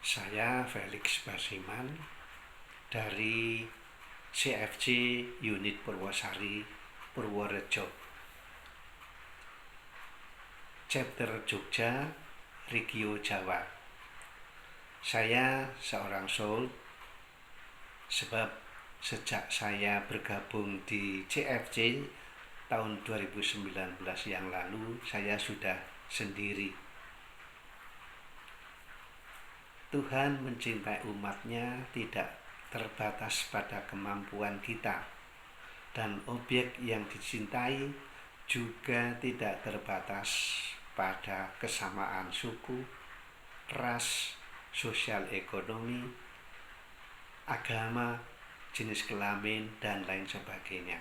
Saya Felix Basiman dari CFC Unit Purwosari, Purworejo, Chapter Jogja, Regio Jawa. Saya seorang soul, sebab sejak saya bergabung di CFC tahun 2019 yang lalu, saya sudah sendiri. Tuhan mencintai umatnya tidak terbatas pada kemampuan kita, dan objek yang dicintai juga tidak terbatas pada kesamaan suku, ras, sosial ekonomi, agama, jenis kelamin, dan lain sebagainya.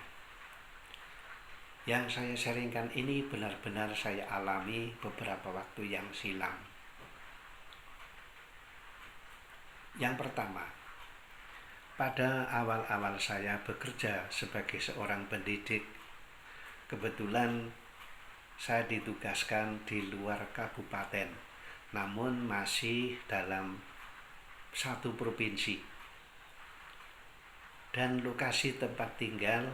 Yang saya sharingkan ini benar-benar saya alami beberapa waktu yang silam. Yang pertama, pada awal-awal saya bekerja sebagai seorang pendidik, kebetulan saya ditugaskan di luar kabupaten, namun masih dalam satu provinsi. Dan lokasi tempat tinggal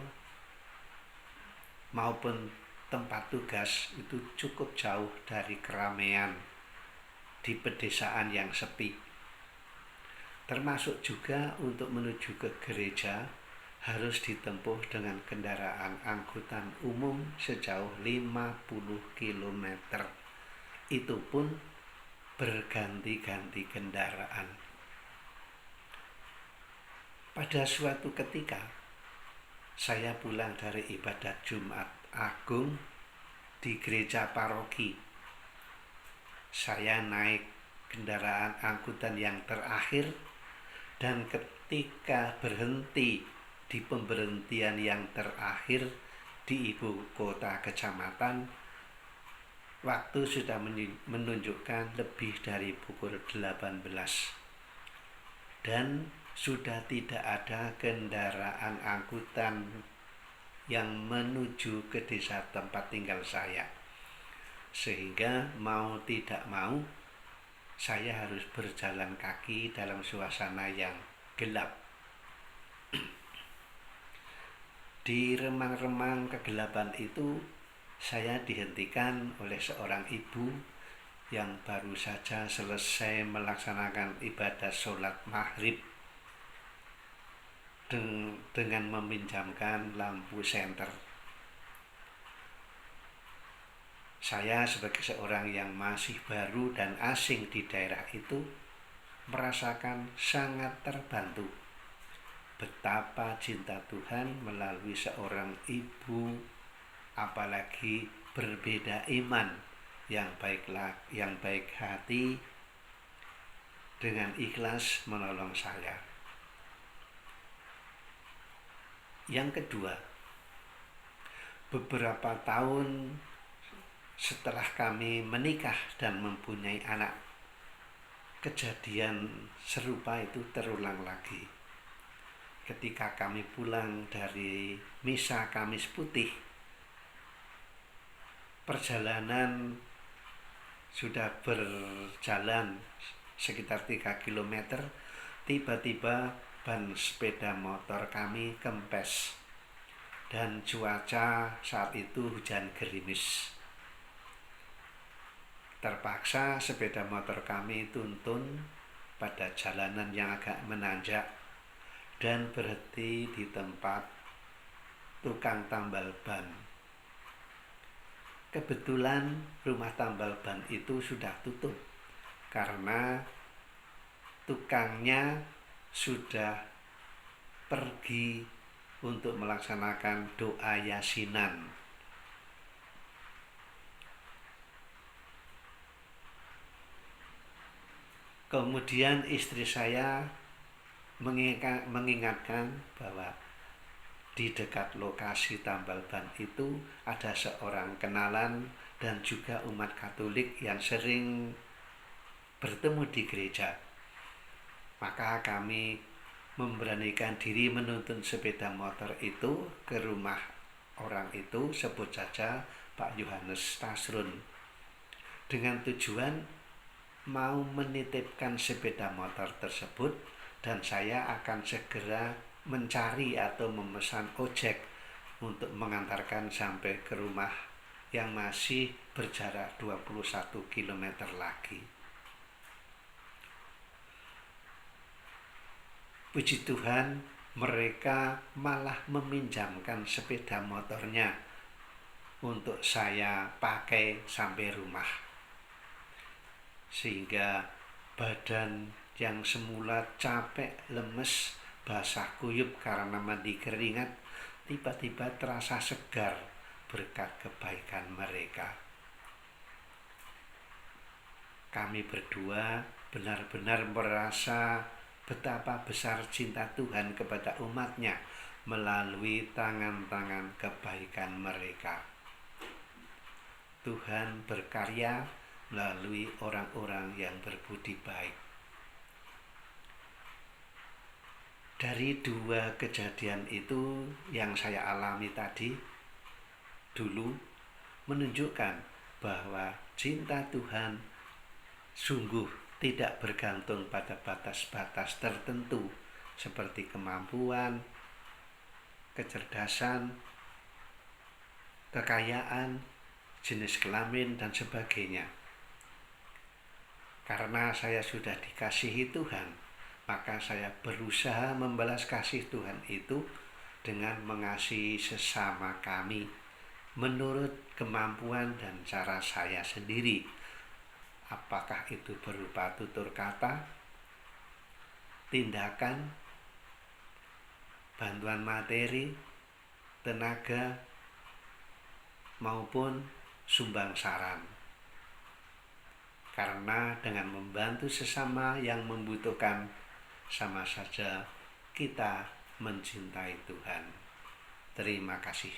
maupun tempat tugas itu cukup jauh dari keramaian di pedesaan yang sepi. Termasuk juga untuk menuju ke gereja harus ditempuh dengan kendaraan angkutan umum sejauh 50 km. Itu pun berganti-ganti kendaraan. Pada suatu ketika, saya pulang dari ibadat Jumat Agung di gereja paroki. Saya naik kendaraan angkutan yang terakhir, dan ketika berhenti di pemberhentian yang terakhir di ibu kota kecamatan, waktu sudah menunjukkan lebih dari pukul 18, dan sudah tidak ada kendaraan angkutan yang menuju ke desa tempat tinggal saya. Sehingga mau tidak mau, saya harus berjalan kaki dalam suasana yang gelap. Di remang-remang kegelapan itu, saya dihentikan oleh seorang ibu yang baru saja selesai melaksanakan ibadah sholat maghrib dengan meminjamkan lampu senter. Saya sebagai seorang yang masih baru dan asing di daerah itu merasakan sangat terbantu betapa cinta Tuhan melalui seorang ibu, apalagi berbeda iman, yang baik hati, dengan ikhlas menolong saya. Yang kedua, beberapa tahun setelah kami menikah dan mempunyai anak, kejadian serupa itu terulang lagi. Ketika kami pulang dari misa Kamis Putih, perjalanan sudah berjalan sekitar 3 km, tiba-tiba ban sepeda motor kami kempes, dan cuaca saat itu hujan gerimis. Terpaksa sepeda motor kami tuntun pada jalanan yang agak menanjak dan berhenti di tempat tukang tambal ban. Kebetulan rumah tambal ban itu sudah tutup karena tukangnya sudah pergi untuk melaksanakan doa yasinan. Kemudian istri saya mengingatkan bahwa di dekat lokasi tambal ban itu ada seorang kenalan dan juga umat Katolik yang sering bertemu di gereja. Maka kami memberanikan diri menuntun sepeda motor itu ke rumah orang itu, sebut saja Pak Yohanes Tasrun, dengan tujuan mau menitipkan sepeda motor tersebut dan saya akan segera mencari atau memesan ojek untuk mengantarkan sampai ke rumah yang masih berjarak 21 km lagi. Puji Tuhan, mereka malah meminjamkan sepeda motornya untuk saya pakai sampai rumah. Sehingga badan yang semula capek, lemes, basah kuyup karena mandi keringat, tiba-tiba terasa segar berkat kebaikan mereka. Kami berdua benar-benar merasa betapa besar cinta Tuhan kepada umatnya melalui tangan-tangan kebaikan mereka. Tuhan berkarya melalui orang-orang yang berbudi baik. Dari dua kejadian itu yang saya alami tadi, dulu menunjukkan bahwa cinta Tuhan sungguh tidak bergantung pada batas-batas tertentu seperti kemampuan, kecerdasan, kekayaan, jenis kelamin, dan sebagainya. Karena saya sudah dikasihi Tuhan, maka saya berusaha membalas kasih Tuhan itu dengan mengasihi sesama kami menurut kemampuan dan cara saya sendiri. Apakah itu berupa tutur kata, tindakan, bantuan materi, tenaga, maupun sumbang saran. Karena dengan membantu sesama yang membutuhkan, sama saja kita mencintai Tuhan. Terima kasih.